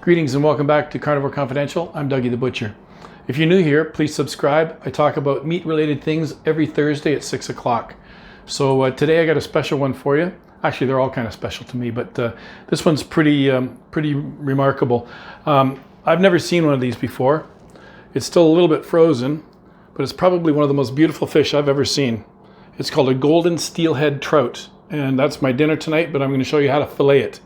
Greetings and welcome back to Carnivore Confidential. I'm Dougie the Butcher. If you're new here, please subscribe. I talk about meat-related things every Thursday at 6 o'clock. So today I got a special one for you. Actually, they're all kind of special to me, but this one's pretty remarkable. I've never seen one of these before. It's still a little bit frozen, but it's probably one of the most beautiful fish I've ever seen. It's called a golden steelhead trout, and that's my dinner tonight, but I'm going to show you how to fillet it.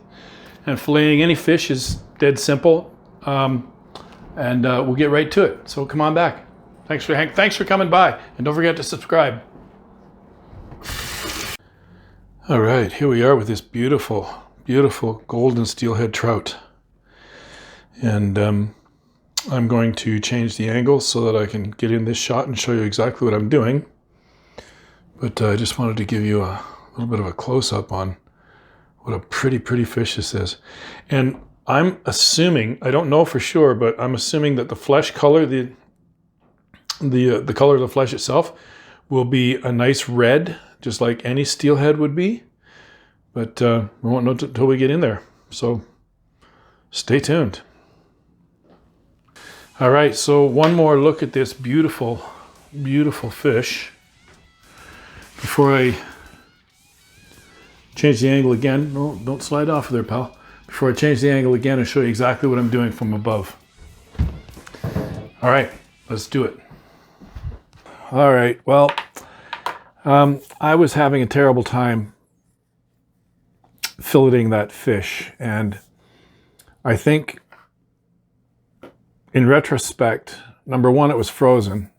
And filleting any fish is dead simple, and we'll get right to it. So come on back. Thanks for coming by, and don't forget to subscribe. All right, here we are with this beautiful, beautiful golden steelhead trout. And I'm going to change the angle so that I can get in this shot and show you exactly what I'm doing. But I just wanted to give you a little bit of a close-up on what a pretty fish this is. And I'm assuming, I don't know for sure, but I'm assuming that the flesh color, the color of the flesh itself will be a nice red, just like any steelhead would be. But we won't know until we get in there. So stay tuned. All right, so one more look at this beautiful, beautiful fish before I change the angle again. No, don't slide off there, pal. Before I change the angle again and show you exactly what I'm doing from above. All right, let's do it. All right, well, I was having a terrible time filleting that fish, and I think in retrospect, number one, it was frozen.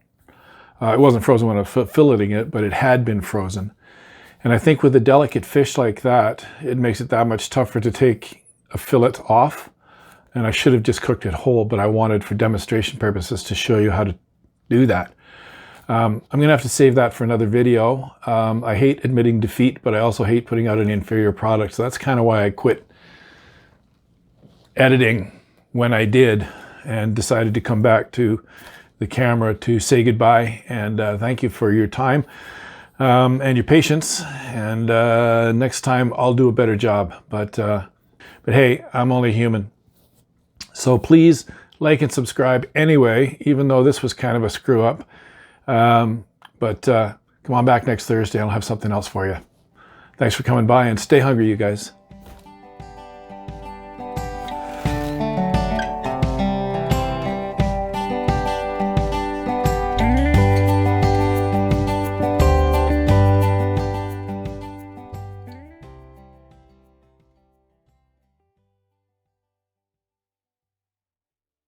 It wasn't frozen when I was filleting it, but it had been frozen. And I think with a delicate fish like that, it makes it that much tougher to take a fillet off. And I should have just cooked it whole, but I wanted, for demonstration purposes, to show you how to do that. I'm going to have to save that for another video. I hate admitting defeat, but I also hate putting out an inferior product. So that's kind of why I quit editing when I did and decided to come back to the camera to say goodbye and thank you for your time. And your patience, and next time I'll do a better job. But hey, I'm only human. So please like and subscribe anyway, even though this was kind of a screw up. But come on back next Thursday, I'll have something else for you. Thanks for coming by, and stay hungry, you guys.